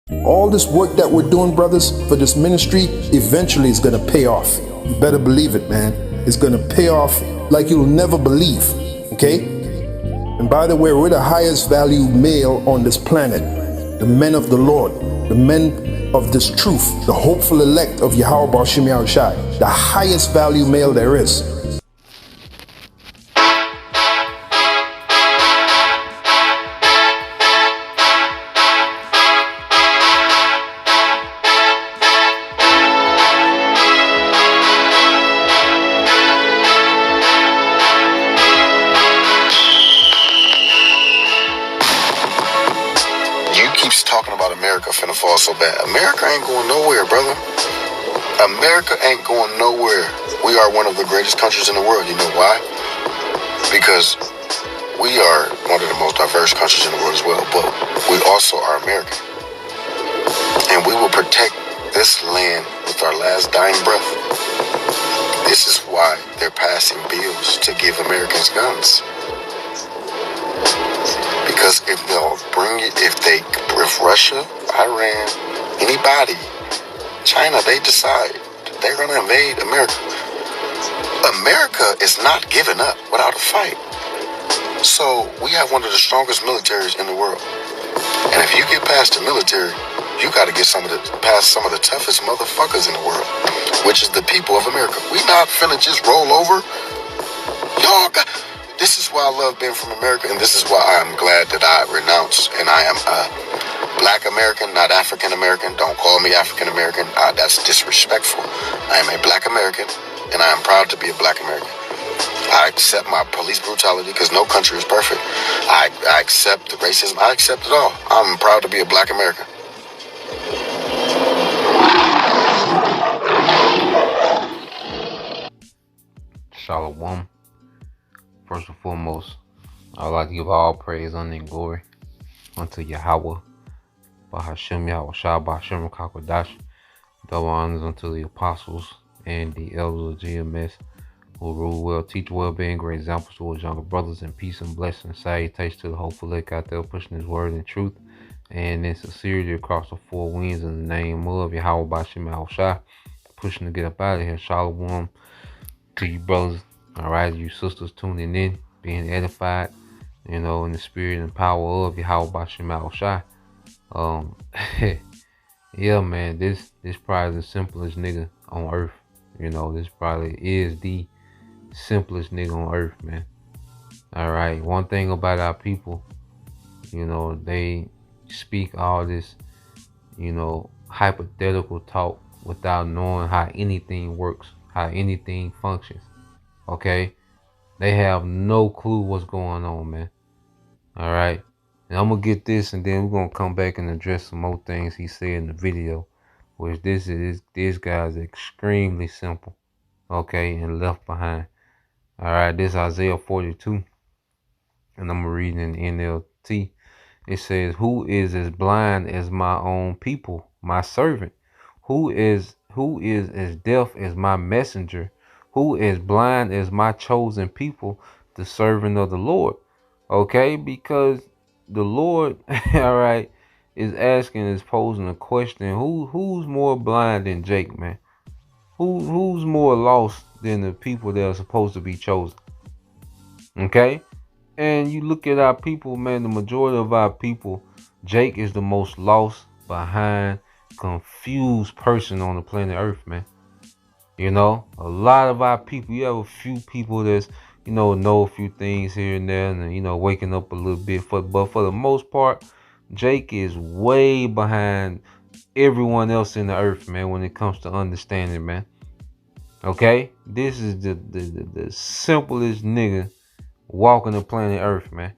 All this work that we're doing, brothers, for this ministry, eventually is going to pay off. You better believe it, man. It's going to pay off like you'll never believe, okay? And by the way, we're the highest value male on this planet. The men of the Lord, the men of this truth, the hopeful elect of Yahweh Bashim Yahushai, the highest value male there is. Talking about America finna fall so bad. America ain't going nowhere, brother. America ain't going nowhere. We are one of the greatest countries in the world. You know why? Because we are one of the most diverse countries in the world as well, but we also are American. And we will protect this land with our last dying breath. This is why they're passing bills to give Americans guns. Because if they'll bring it, if Russia, Iran, anybody, China, they decide they're going to invade America, America is not giving up without a fight. So we have one of the strongest militaries in the world. And if you get past the military, you got to get past some of the toughest motherfuckers in the world, which is the people of America. We not finna just roll over. Y'all got... This is why I love being from America, and this is why I'm glad that I renounce, and I am a Black American, not African American. Don't call me African American. That's disrespectful. I am a Black American, and I am proud to be a Black American. I accept my police brutality because no country is perfect. I accept the racism. I accept it all. I'm proud to be a Black American. Shalom. First and foremost, I would like to give all praise, honor, and glory unto Yahweh, Bahashem Yahushua, Bahashem Kakodash. Double honors unto the apostles and the elders of GMS who rule well, teach well, being great examples to his younger brothers, and peace and blessings. Salutations to the hopeful elect out there pushing his word and truth and in sincerity across the four winds in the name of Yahweh Bahashem Yahushua, pushing to get up out of here. Shalom to you brothers. All right, you sisters tuning in, being edified, in the spirit and power of Yahweh Bashim Yahushua. Yeah, man, this probably the simplest nigga on earth. This probably is the simplest nigga on earth, man. All right, one thing about our people, they speak all this, hypothetical talk without knowing how anything works, how anything functions. Okay, they have no clue what's going on, man. All right, and I'm gonna get this, and then we're gonna come back and address some more things he said in the video, which this guy's extremely simple, okay, and left behind. All right, this is Isaiah 42, and I'm reading in NLT. It says, "Who is as blind as my own people, my servant? Who is as deaf as my messenger? Who is blind as my chosen people, the servant of the Lord?" Okay, because the Lord, all right, is posing a question. Who's more blind than Jake, man? Who's more lost than the people that are supposed to be chosen? Okay? And you look at our people, man, the majority of our people, Jake is the most lost, behind, confused person on the planet Earth, man. A lot of our people, you have a few people that's, know a few things here and there, and, waking up a little bit. But for the most part, Jake is way behind everyone else in the earth, man, when it comes to understanding, man. Okay? This is the simplest nigga walking the planet Earth, man.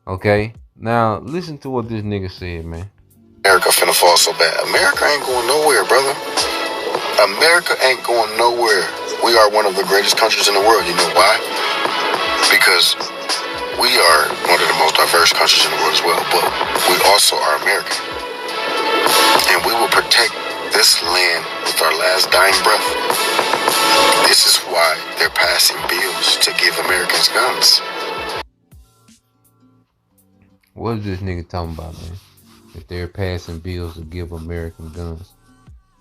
Okay? Now, listen to what this nigga said, man. America finna fall so bad. America ain't going nowhere, brother. America ain't going nowhere. We are one of the greatest countries in the world. You know why? Because we are one of the most diverse countries in the world as well, but we also are American. And we will protect this land with our last dying breath. This is why they're passing bills to give Americans guns. What is this nigga talking about, man? that they're passing bills to give American guns.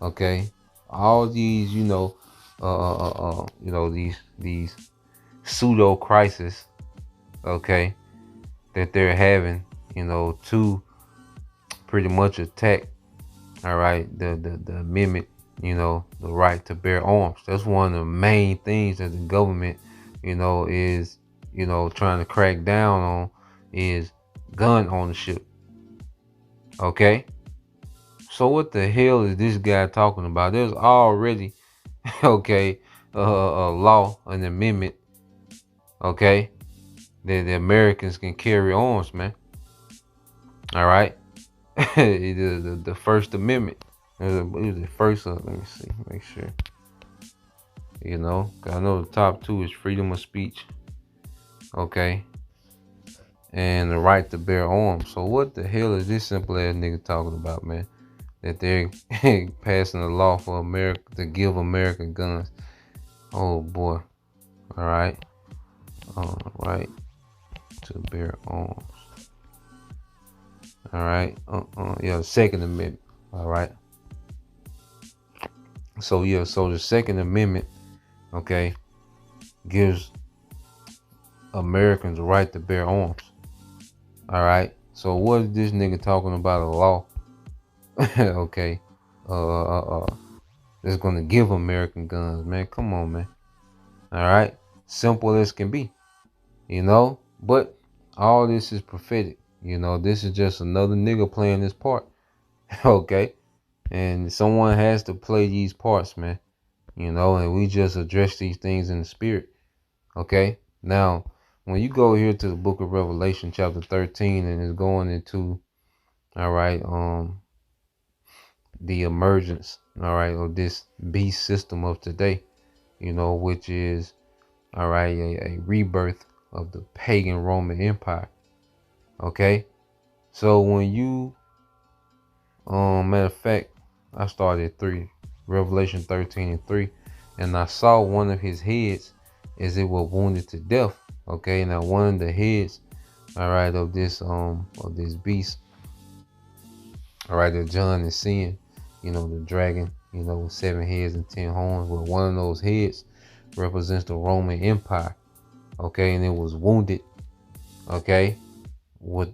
Okay, all these, these pseudo crisis, okay, that they're having, to pretty much attack, all right, the amendment, the right to bear arms. That's one of the main things that the government, is, trying to crack down on, is gun ownership. Okay. So what the hell is this guy talking about? There's already, okay, a law, an amendment, okay, that the Americans can carry arms, man. All right. the First Amendment. It was the first. Let me see. Make sure. 'Cause I know the top two is freedom of speech. Okay. And the right to bear arms. So what the hell is this simple ass nigga talking about, man? That they're passing a law for America to give American guns. Oh boy. All right. Right to bear arms. All right. Yeah, Second Amendment. All right. So the Second Amendment, okay, gives Americans the right to bear arms. All right. So what is this nigga talking about, a law? Okay. That's gonna give American guns, man. Come on, man. All right. Simple as can be, but all this is prophetic. This is just another nigga playing this part. Okay. And someone has to play these parts, man. And we just address these things in the spirit. Okay. Now, when you go here to the book of Revelation, chapter 13, and it's going into, all right, the emergence, all right, of this beast system of today, which is, all right, a rebirth of the pagan Roman Empire. Okay. So when you, matter of fact, I started at 3, Revelation 13:3, and I saw one of his heads as it were wounded to death. Okay. Now one of the heads, all right, of this beast, all right, that John is seeing, the dragon, with 7 heads and 10 horns. Well, one of those heads represents the Roman Empire. Okay. And it was wounded, okay,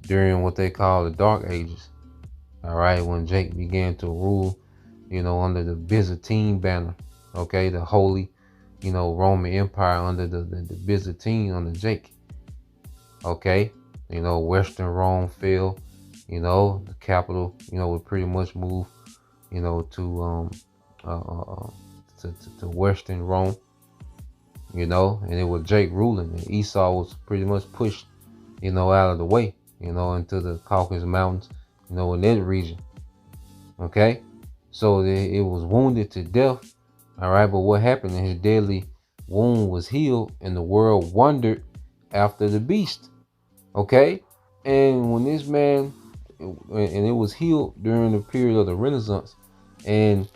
during what they call the Dark Ages. All right. When Jake began to rule, under the Byzantine banner. Okay. The holy, Roman Empire under the Byzantine under Jake. Okay. Western Rome fell, the capital, would pretty much move, to Western Rome, and it was Jake ruling, and Esau was pretty much pushed, out of the way, into the Caucasus Mountains, in that region. Okay. So it was wounded to death. All right. But what happened? His deadly wound was healed, and the world wondered after the beast. Okay. And when this man, and it was healed during the period of the Renaissance, and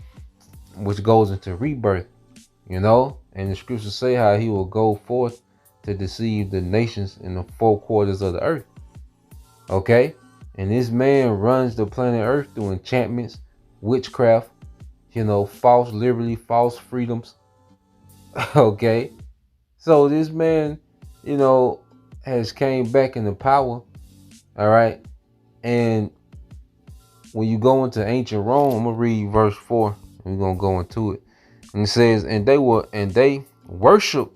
which goes into rebirth, and the scriptures say how he will go forth to deceive the nations in the 4 quarters of the earth. Okay. And this man runs the planet Earth through enchantments, witchcraft, false liberty, false freedoms. Okay. So this man, has came back into power. All right. And when you go into ancient Rome, I'm going to read verse 4. We're going to go into it. And it says, and they worship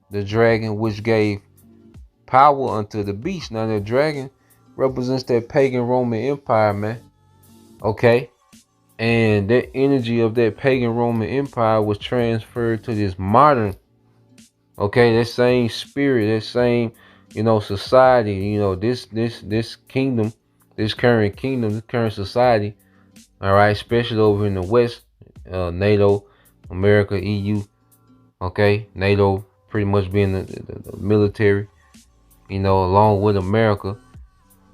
the dragon, which gave power unto the beast. Now the dragon represents that pagan Roman Empire, man. Okay. And that energy of that pagan Roman Empire was transferred to this modern, okay, that same spirit, that same, society, this kingdom, this current society, all right, especially over in the West, NATO, America, EU, okay, NATO pretty much being the military, along with America,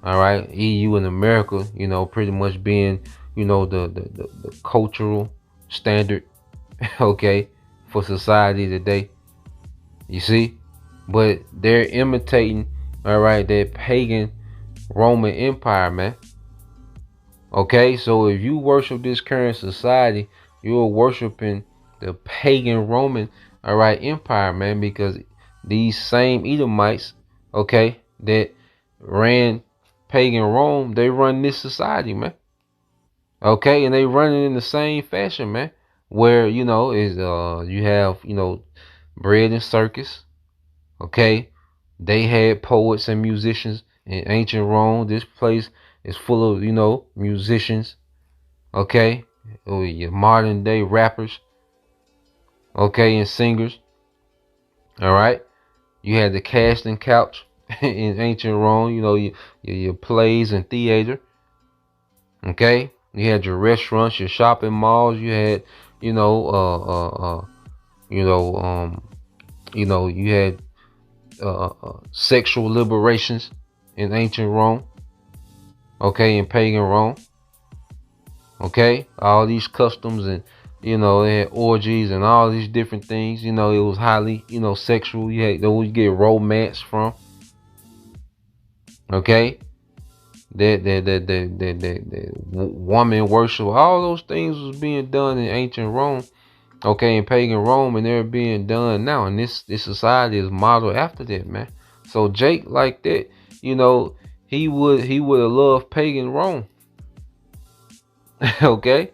all right, EU and America, pretty much being, the cultural standard, okay, for society today. You see? But they're imitating, all right, that pagan Roman Empire, man. Okay, so if you worship this current society, you're worshiping the pagan Roman, all right, empire, man, because these same Edomites, okay, that ran pagan Rome, they run this society, man. Okay, and they run it in the same fashion, man. Where, is you have, bread and circus, okay? They had poets and musicians in ancient Rome. This place is full of, musicians, okay? Or your modern day rappers, okay, and singers. All right. You had the casting couch in ancient Rome, your plays and theater. Okay. You had your restaurants, your shopping malls, you had, you know, you know, you had sexual liberations in ancient Rome, okay, in pagan Rome. Okay, all these customs and they had orgies and all these different things. It was highly sexual. You get romance from. Okay, the woman worship, all those things was being done in ancient Rome. Okay, in pagan Rome, and they're being done now, and this society is modeled after that, man. So Jake, like that, he would have loved pagan Rome. Okay.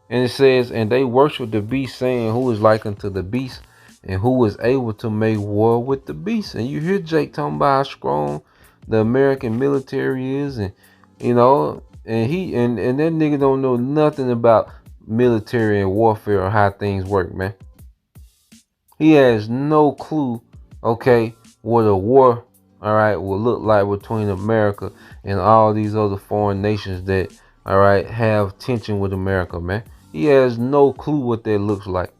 And it says, and they worship the beast, saying, who is like unto the beast, and who is able to make war with the beast. And you hear Jake talking about how strong the American military is, and and that nigga don't know nothing about military and warfare or how things work, man. He has no clue, okay, what a war, all right, will look like between America and all these other foreign nations that, all right, have tension with America, man. He has no clue what that looks like.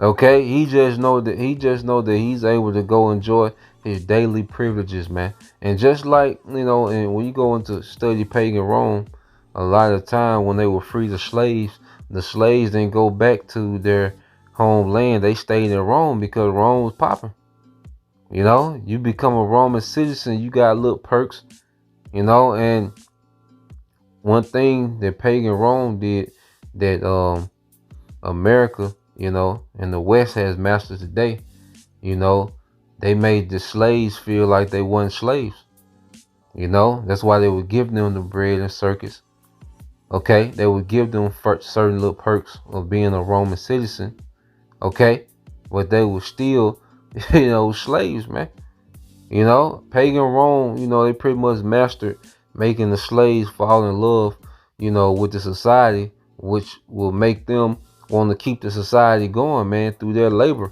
Okay, he just know that he's able to go enjoy his daily privileges, man. And just like and when you go into study pagan Rome, a lot of time when they were free the slaves didn't go back to their homeland. They stayed in Rome because Rome was popping. You become a Roman citizen, you got little perks, and one thing that pagan Rome did that America, and the West has mastered today, they made the slaves feel like they weren't slaves. That's why they would give them the bread and circus. Okay, they would give them certain little perks of being a Roman citizen. Okay, but they were still, slaves, man. Pagan Rome, they pretty much mastered making the slaves fall in love, with the society, which will make them want to keep the society going, man, through their labor.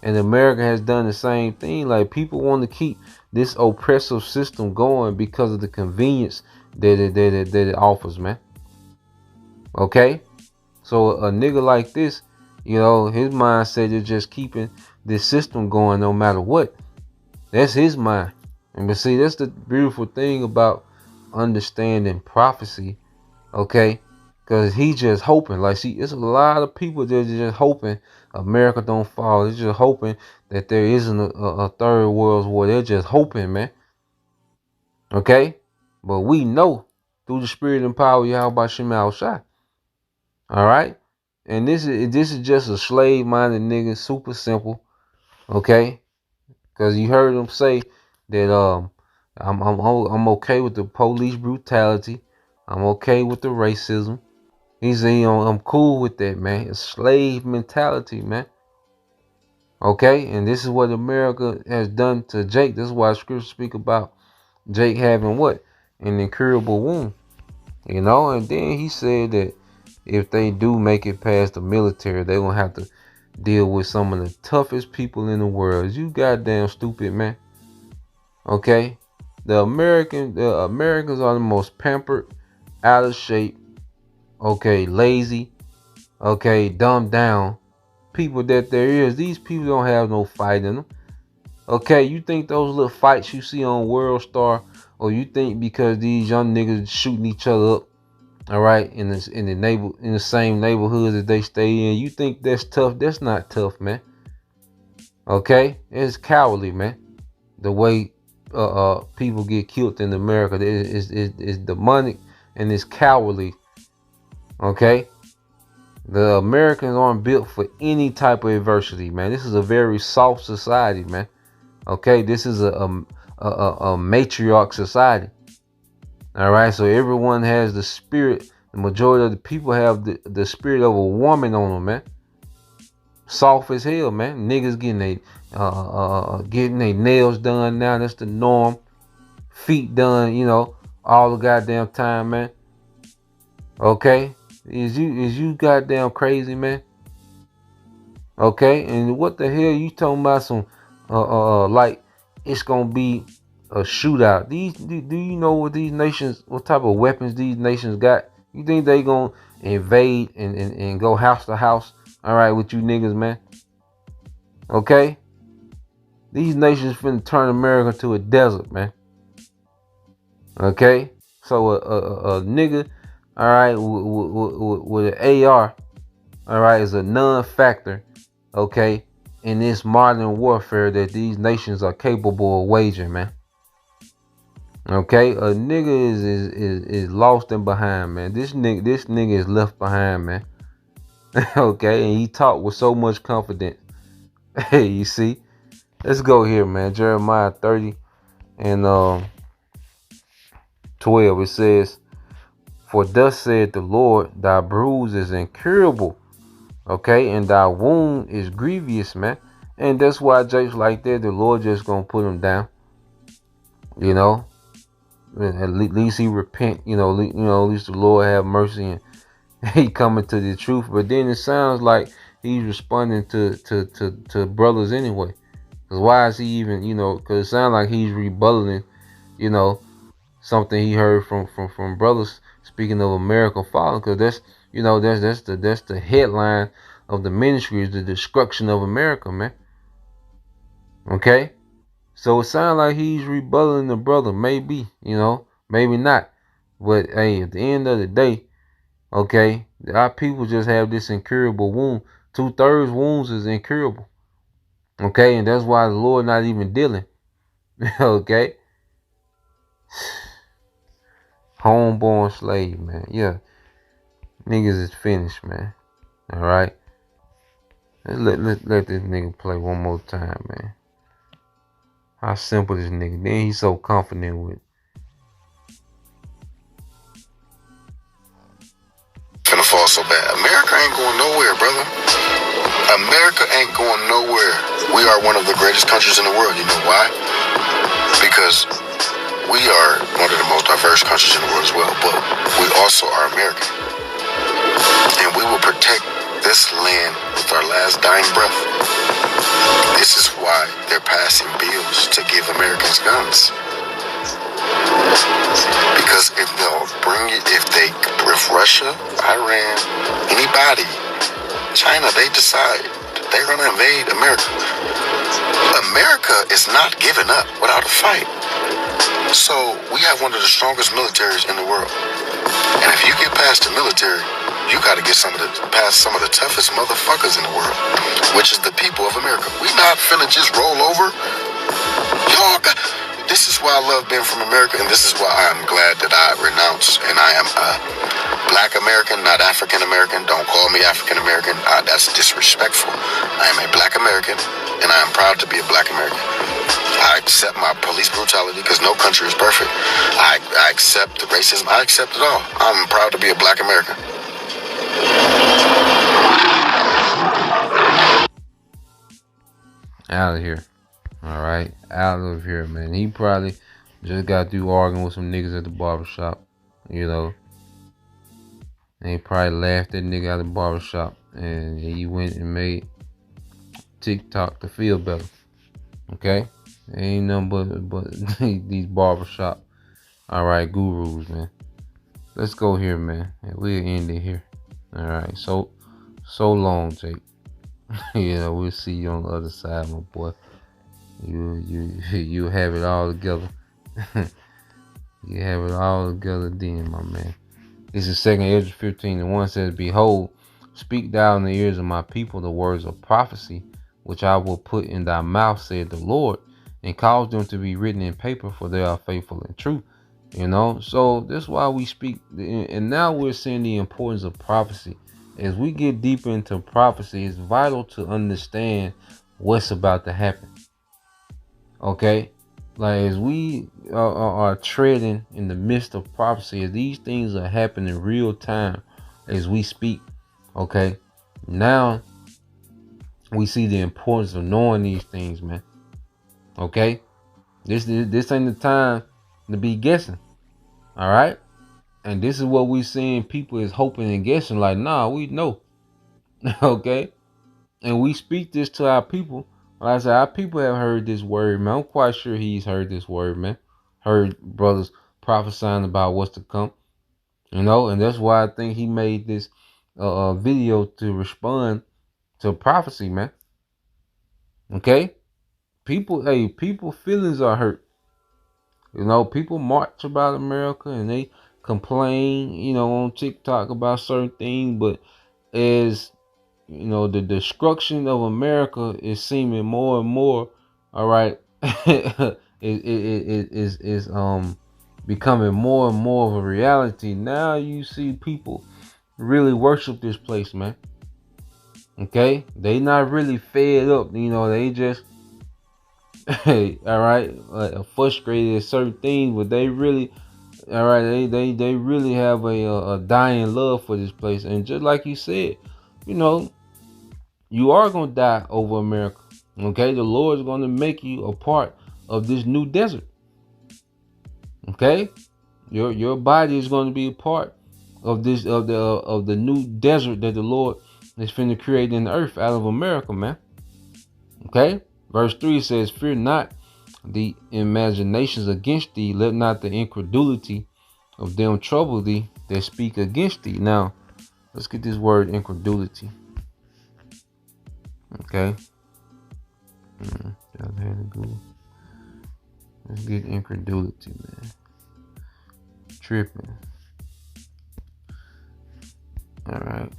And America has done the same thing. Like, people want to keep this oppressive system going because of the convenience that it offers, man. Okay, so a nigga like this, his mindset is just keeping this system going no matter what. That's his mind. And but see, that's the beautiful thing about understanding prophecy, okay? Because he's just hoping. Like, see, it's a lot of people that are just hoping America don't fall. They're just hoping that there isn't a third world war. They're just hoping, man. Okay? But we know through the spirit and power of Yahweh Shem Al-Shai. All right? And this is just a slave-minded nigga, super simple. Okay? Because you heard him say that I'm okay with the police brutality. I'm okay with the racism. He said, I'm cool with that, man. It's slave mentality, man. Okay, and this is what America has done to Jake. This is why scriptures speak about Jake having what? An incurable wound. And then he said that if they do make it past the military, they're gonna have to deal with some of the toughest people in the world. You goddamn stupid, man. Okay? The Americans are the most pampered, out of shape, okay, lazy, okay, dumbed down people that there is. These people don't have no fight in them. Okay, you think those little fights you see on World Star, or you think because these young niggas shooting each other up, all right, in the same neighborhoods that they stay in, you think that's tough? That's not tough, man. Okay, it's cowardly, man. The way people get killed in America. It's demonic and it's cowardly. Okay, the Americans aren't built for any type of adversity, man. This is a very soft society, man. Okay, this is a matriarch society. All right, so everyone has the spirit. The majority of the people have the spirit of a woman on them, man. Soft as hell, man. Niggas getting their nails done now. That's the norm. Feet done, all the goddamn time, man. Okay, is you goddamn crazy, man? Okay, and what the hell you talking about? Some like it's gonna be a shootout. Do you know what type of weapons these nations got? You think they gonna invade and go house to house? All right, with you niggas, man. Okay, these nations finna turn America to a desert, man. Okay, so a nigga, all right, with an AR, all right, is a non-factor, okay, in this modern warfare that these nations are capable of waging, man. Okay, a nigga is lost and behind, man. This nigga is left behind, man. Okay, and he talked with so much confidence. Hey, you see, let's go here, man. Jeremiah 30 and 12. It says, "For thus said the Lord, thy bruise is incurable, okay, and thy wound is grievous, man." And that's why Jake's like that. The Lord just gonna put him down, At least he repent, at least the Lord have mercy and he coming to the truth. But then it sounds like he's responding to brothers anyway. Cause why is he even, cause it sounds like he's rebutting, something he heard from brothers speaking of America falling. Cause that's the headline of the ministry is the destruction of America, man. Okay. So it sounds like he's rebutting the brother. Maybe, maybe not. But hey, at the end of the day, okay, our people just have this incurable wound. 2/3 wounds is incurable. Okay, and that's why the Lord not even dealing. Okay. Homeborn slave, man. Yeah. Niggas is finished, man. Alright. Let this nigga play one more time, man. How simple this nigga. Then he's so confident with. Finna fall so bad. America ain't going nowhere, brother. America ain't going nowhere. We are one of the greatest countries in the world. You know why? Because we are one of the most diverse countries in the world as well, but we also are American. And we will protect this land with our last dying breath. This is why they're passing bills to give Americans guns. Because if Russia, Iran, anybody, China, they decide they're gonna invade America, America is not giving up without a fight. So we have one of the strongest militaries in the world. And if you get past the military, you got to get past some of the toughest motherfuckers in the world, which is the people of America. We not finna just roll over. This is why I love being from America, and this is why I am glad that I renounce and I am a Black American, not African American. Don't call me African American. That's disrespectful. I am a Black American, and I am proud to be a Black American. I accept my police brutality because no country is perfect. I accept the racism. I accept it all. I'm proud to be a Black American. Out of here. All right, out of here, man. He probably just got through arguing with some niggas at the barbershop, And he probably laughed that nigga out of the barbershop, and he went and made TikTok to feel better. Okay, ain't nothing but these barbershop, all right, gurus, man. Let's go here, man, and we'll end it here. All right, so long, Jake. We'll see you on the other side, my boy. You have it all together. You have it all together then, my man. This is 2 Ezra 15:1 says, "Behold, speak thou in the ears of my people the words of prophecy, which I will put in thy mouth, said the Lord. and cause them to be written in paper, for they are faithful and true. So that's why we speak. And now we're seeing the importance of prophecy. As we get deeper into prophecy, it's vital to understand what's about to happen. Okay, like as we are treading in the midst of prophecy, as these things are happening in real time as we speak. Okay, now we see the importance of knowing these things, man. Okay, this ain't the time to be guessing. All right, and this is what we seeing. People is hoping and guessing. Like, nah, we know. Okay, and we speak this to our people. Like I said, our people have heard this word, man. I'm quite sure he's heard this word, man. Heard brothers prophesying about what's to come, and that's why I think he made this video to respond to prophecy, man. Okay, people feelings are hurt. People march about America and they complain, on TikTok about certain things, but as the destruction of America is seeming more and more, all right, it is becoming more and more of a reality. Now you see people really worship this place, man. Okay, they not really fed up, they just all right, frustrated at certain things, but they really, all right, they really have a dying love for this place. And just like you said, you are gonna die over America. Okay, the Lord is gonna make you a part of this new desert. Okay, your body is gonna be a part of this of the new desert that the Lord is finna create in the earth out of America, man. Okay, verse 3 says, "Fear not the imaginations against thee, let not the incredulity of them trouble thee that speak against thee." Now, let's get this word incredulity. Okay. Let's get incredulity, man. Tripping. All right.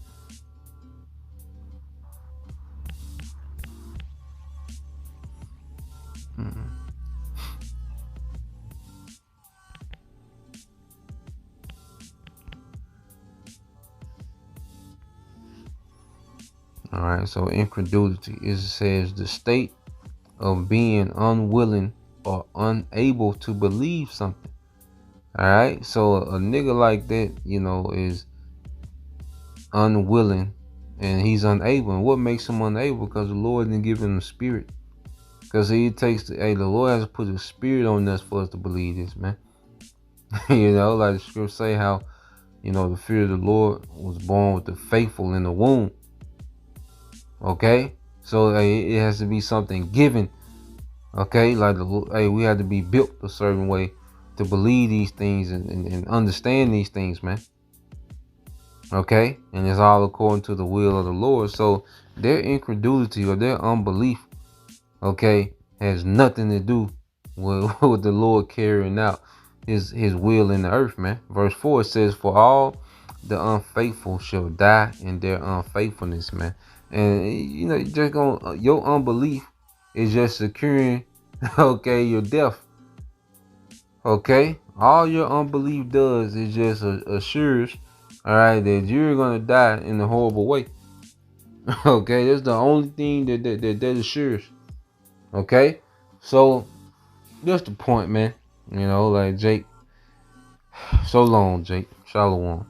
All right, so incredulity says the state of being unwilling or unable to believe something. All right, so a nigga like that, is unwilling and he's unable. And what makes him unable? Because the Lord didn't give him the spirit. Because the Lord has put a spirit on us for us to believe this, man. Like the scripture say how, the fear of the Lord was born with the faithful in the womb. Okay, so it has to be something given. Okay, like we have to be built a certain way to believe these things and understand these things, man. Okay, and it's all according to the will of the Lord. So their incredulity or their unbelief, okay, has nothing to do with the Lord carrying out his will in the earth, man. Verse 4 says, "For all the unfaithful shall die in their unfaithfulness," man. And just your unbelief is just securing, okay, your death. Okay, all your unbelief does is just assures, all right, that you're gonna die in a horrible way. Okay, that's the only thing that assures. Okay, so that's the point, man. Like Jake. So long, Jake. Shalom.